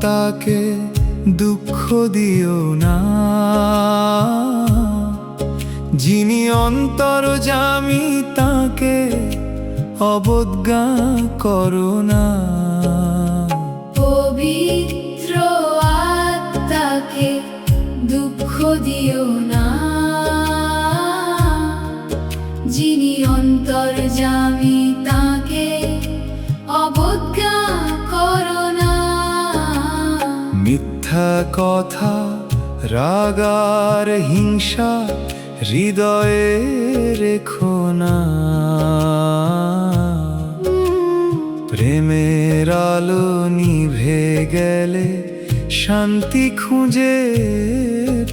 তাকে দুঃখ দিও না, যিনি অন্তর্যামী তাকে অবজ্ঞা করো না। পবিত্র আত্মাকে দুঃখ দিও না, যিনি অন্তর্যামী তাকে অবজ্ঞা করো না। মিথ্যা কথা, রাগ আর হিংসা হৃদয়ে রেখো না, প্রেমের আলো নিভে গেলে শান্তি খুঁজে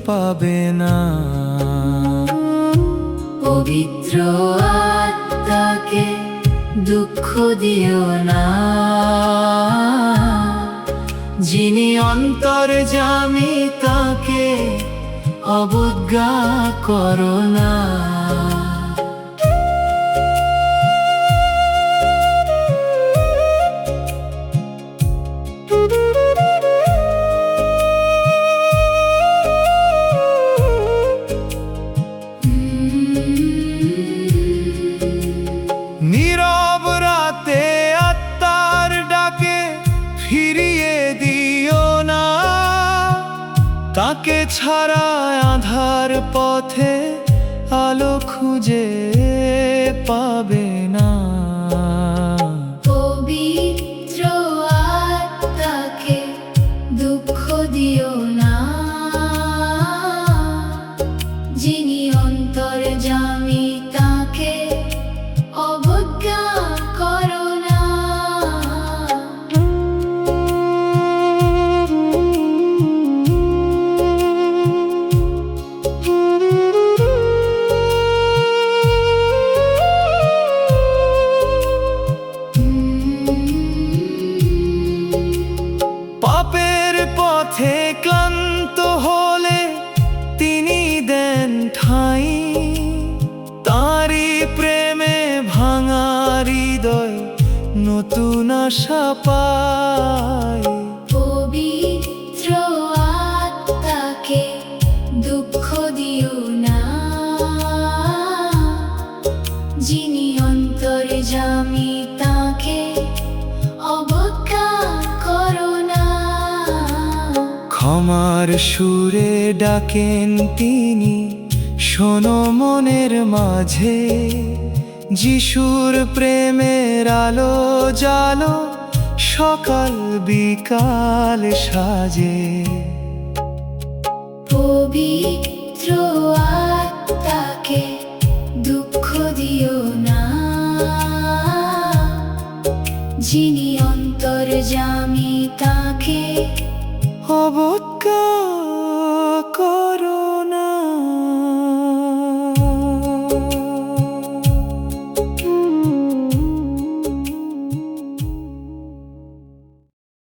পাবে না। পবিত্র আত্মাকে দুঃখ দিও না, যিনি অন্তর্যামী তাকে অবজ্ঞা করো না। নীরব রাতে আত্মার ডাকে ফিরিয়ে দিও না, তাকে ছাড়া আঁধার পথে আলো খুঁজে পাবে না। পবিত্র আত্মাকে দুঃখ দিও না, যিনি অন্তর্যামী তাকে অবজ্ঞা করো না। পাপের পথে ক্লান্ত হলে তিনি দেন ঠাঁই, তাঁরই প্রেমে ভাঙা হৃদয় নতুন আশা পায়। পবিত্র আত্মাকে দুঃখ দিও না, যিনি অন্তর্যামী তাকে অবজ্ঞা করো না। ক্ষমার সুরে ডাকেন তিনি, শোনো মনের মাঝে, যিশুর প্রেমের আলো জালো সকাল বিকাল সাজে। পবিত্র আত্মাকে দুঃখ দিও না, যিনি অন্তর্যামী